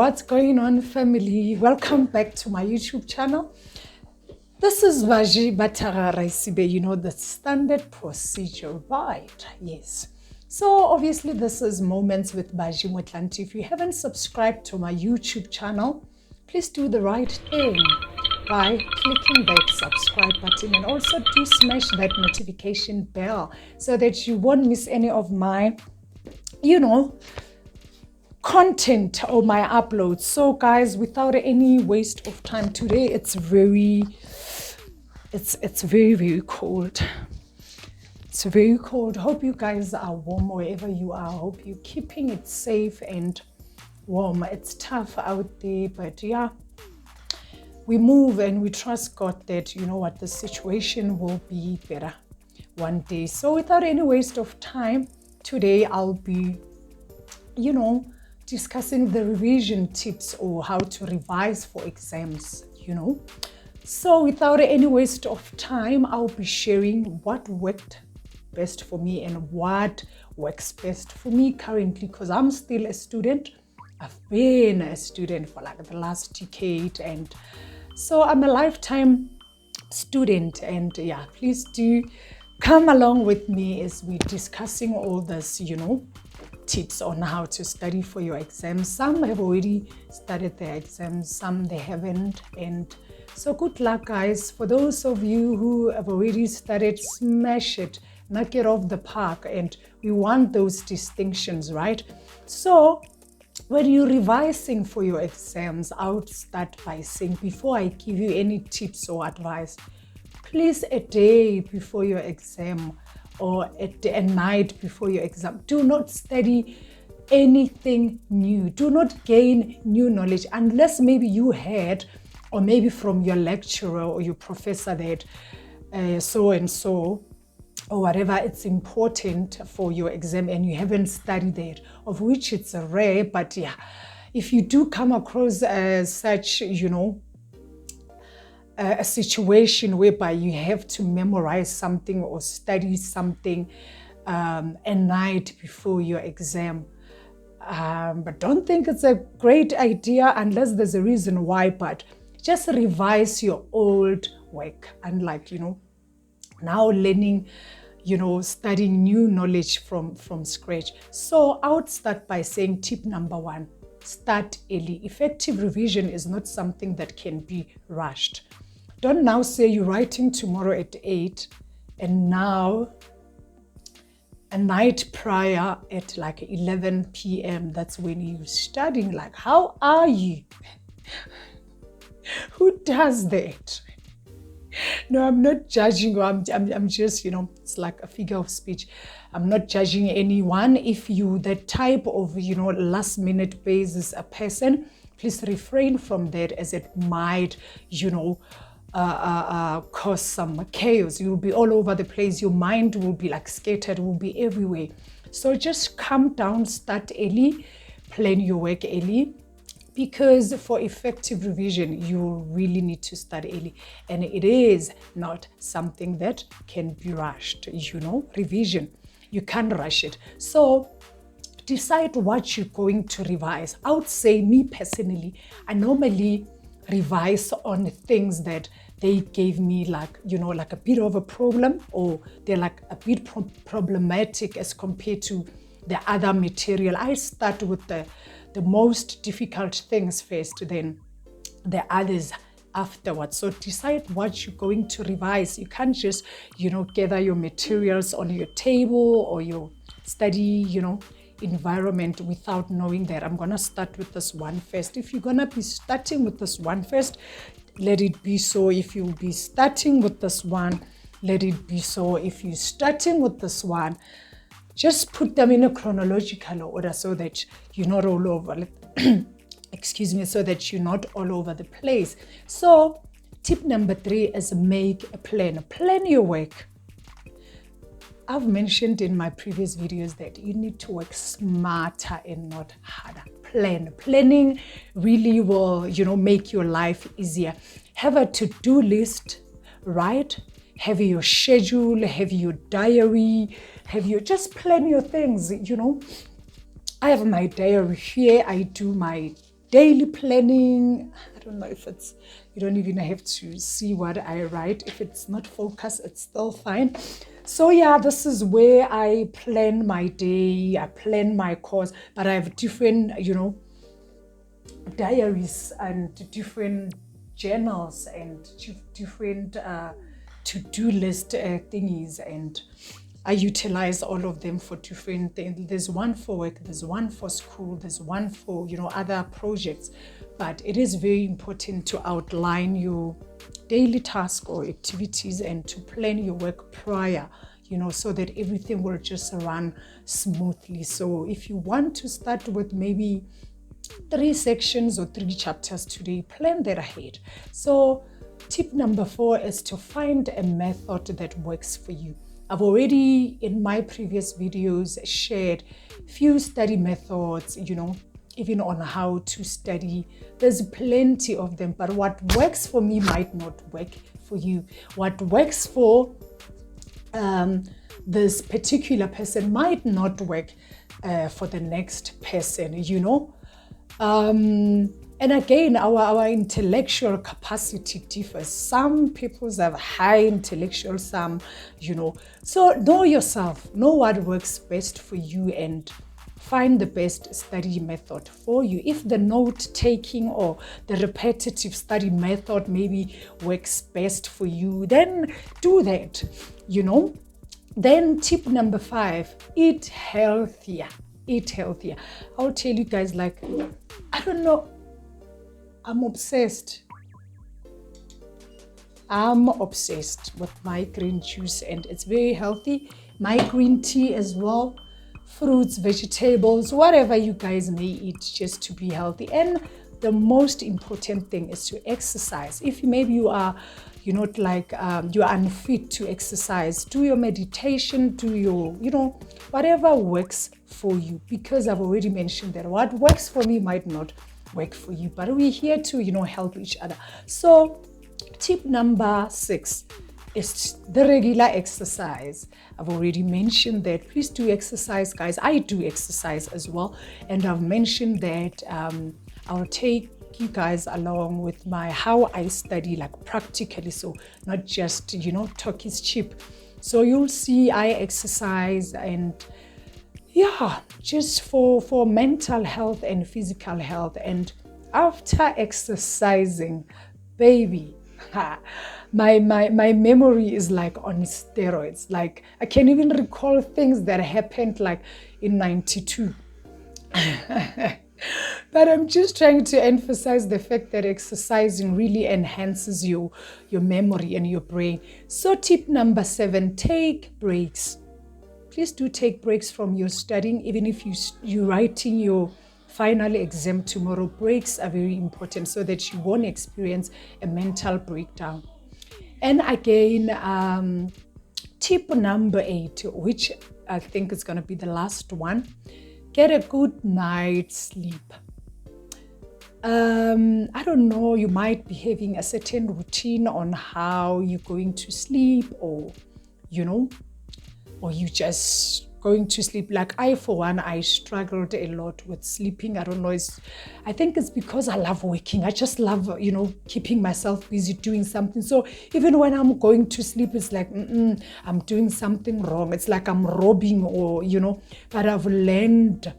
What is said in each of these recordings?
What's going on, family? Welcome back to my YouTube channel. This is Baji Motlanthe, the standard procedure, right? Yes. So obviously this is Moments with Baji Motlanthe. If you haven't subscribed to my YouTube channel, please do the right thing by clicking that subscribe button, and also do smash that notification bell so that you won't miss any of my, content or my uploads. So guys, without any waste of time, today it's very cold. It's very cold. Hope you guys are warm wherever you are. Hope you're keeping it safe and warm. It's tough out there, but yeah, we move and we trust God that the situation will be better one day. So without any waste of time, today I'll be discussing the revision tips, or how to revise for exams. So without any waste of time, I'll be sharing what worked best for me and what works best for me currently, because I'm still a student. I've been a student for like the last decade, and so I'm a lifetime student. And yeah, please do come along with me as we're discussing all this, tips on how to study for your exams. Some have already studied their exams, some they haven't. And so good luck, guys. For those of you who have already studied, smash it, knock it off the park. And we want those distinctions, right? So when you're revising for your exams, I would start by saying, before I give you any tips or advice, please, a day before your exam or a night before your exam, do not study anything new. Do not gain new knowledge unless maybe you heard, or maybe from your lecturer or your professor, that so and so or whatever, it's important for your exam and you haven't studied that, of which it's rare. But yeah, if you do come across such, a situation whereby you have to memorize something or study something a night before your exam, but don't think it's a great idea unless there's a reason why. But just revise your old work, unlike now learning, studying new knowledge from scratch. So I would start by saying, tip number 1, start early. Effective revision is not something that can be rushed. Don't now say you're writing tomorrow at 8 and now a night prior at like 11 p.m. that's when you're studying. Like, how are you? Who does that? No, I'm not judging you. I'm just, it's like a figure of speech. I'm not judging anyone. If you the type of, last minute basis a person, please refrain from that, as it might, cause some chaos. You'll be all over the place. Your mind will be like scattered, will be everywhere. So just calm down, start early, plan your work early, because for effective revision, you really need to start early. And it is not something that can be rushed, revision. You can't rush it. So decide what you're going to revise. I would say, me personally, I normally revise on things that they gave me like a bit of a problem, or they're like a bit problematic as compared to the other material. I start with the most difficult things first, then the others afterwards. So decide what you're going to revise. You can't just gather your materials on your table or your study environment without knowing that I'm gonna start with this one first. If you're gonna be starting with this one first, let it be so. If you'll be starting with this one, let it be so. If you're starting with this one, just put them in a chronological order so that you're not all over. Excuse me, so that you're not all over the place. So tip number 3 is make a plan. Plan your work. I've mentioned in my previous videos that you need to work smarter and not harder. Planning really will, make your life easier. Have a to-do list, right? Have your schedule, have your diary, just plan your things, I have my diary here. I do my daily planning. I don't know if it's, you don't even have to see what I write. If it's not focused, it's still fine. So yeah, this is where I plan my day, I plan my course, but I have different, diaries and different journals and different to-do list thingies, and I utilize all of them for different things. There's one for work, there's one for school, there's one for other projects. But it is very important to outline your daily task or activities and to plan your work prior, so that everything will just run smoothly. So if you want to start with maybe 3 sections or 3 chapters today, plan that ahead. So tip number 4 is to find a method that works for you. I've already in my previous videos shared few study methods, even on how to study. There's plenty of them, but what works for me might not work for you. What works for this particular person might not work for the next person, and again, our intellectual capacity differs. Some people have high intellectual, some, So know yourself, know what works best for you, and find the best study method for you. If the note-taking or the repetitive study method maybe works best for you, then do that, Then tip number 5, eat healthier. Eat healthier. I'll tell you guys, I don't know, I'm obsessed with my green juice, and it's very healthy. My green tea as well, fruits, vegetables, whatever you guys may eat just to be healthy. And the most important thing is to exercise. If maybe you are you're unfit to exercise, do your meditation, do your, whatever works for you, because I've already mentioned that what works for me might not work for you, but we're here to, help each other. So tip number 6 is the regular exercise. I've already mentioned that. Please do exercise, guys. I do exercise as well, and I've mentioned that I'll take you guys along with my how I study, practically, so not just talk is cheap. So you'll see I exercise, and just for mental health and physical health. And after exercising, baby, my memory is on steroids. I can't even recall things that happened in 92. But I'm just trying to emphasize the fact that exercising really enhances your memory and your brain. So tip number 7, take breaks. Please do take breaks from your studying. Even if you're writing your final exam tomorrow, breaks are very important so that you won't experience a mental breakdown. And again, tip number 8, which I think is going to be the last one, get a good night's sleep. I don't know, you might be having a certain routine on how you're going to sleep, or you just going to sleep. I, for one, I struggled a lot with sleeping. I don't know, I think it's because I love working. I just love, keeping myself busy doing something. So even when I'm going to sleep, it's I'm doing something wrong. It's I'm robbing, or, but I've learned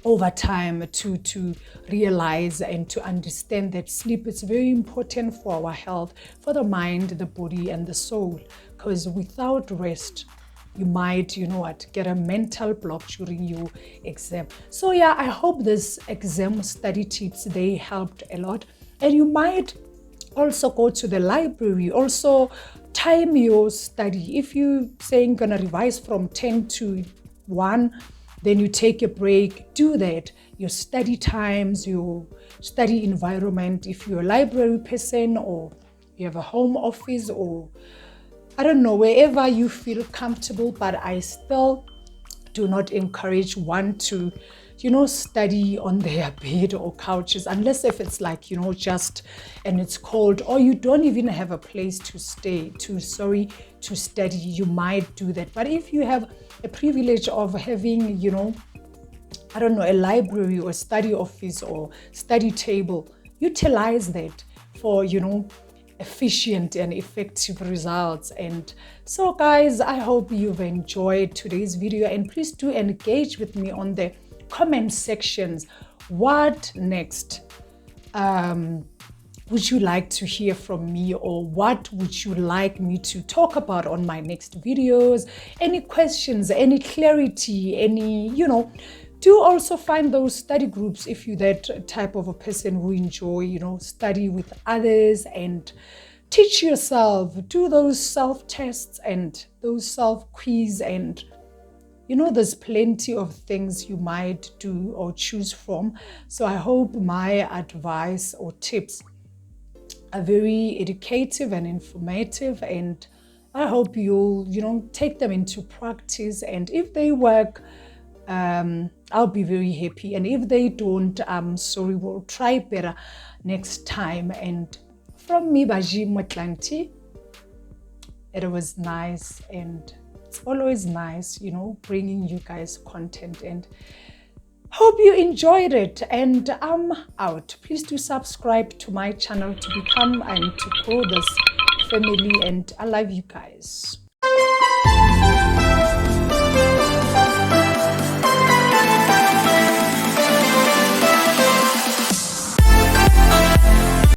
over time to realize and to understand that sleep is very important for our health, for the mind, the body, and the soul. Because without rest, you might, get a mental block during your exam. So yeah, I hope this exam study tips, they helped a lot. And you might also go to the library, also time your study. If you're saying gonna revise from 10 to 1, then you take a break, do that. Your study times, your study environment, if you're a library person or you have a home office, or I don't know, wherever you feel comfortable. But I still do not encourage one to, study on their bed or couches, unless if it's just, and it's cold, or you don't even have a place to stay, to study, you might do that. But if you have a privilege of having, I don't know, a library or study office or study table. Utilize that for, efficient and effective results. And so guys, I hope you've enjoyed today's video, and please do engage with me on the comment sections. What next would you like to hear from me, or what would you like me to talk about on my next videos? Any questions, any clarity, any, do also find those study groups if you're that type of a person who enjoy, study with others and teach yourself. Do those self-tests and those self-quiz, and there's plenty of things you might do or choose from. So I hope my advice or tips are very educative and informative, and I hope you'll take them into practice. And if they work, I'll be very happy, and if they don't, I'm sorry, we'll try better next time. And from me, Baji Motlanthe, it was nice, and it's always nice, bringing you guys content, and hope you enjoyed it. And I'm out. Please do subscribe to my channel to become and to grow this family, and I love you guys.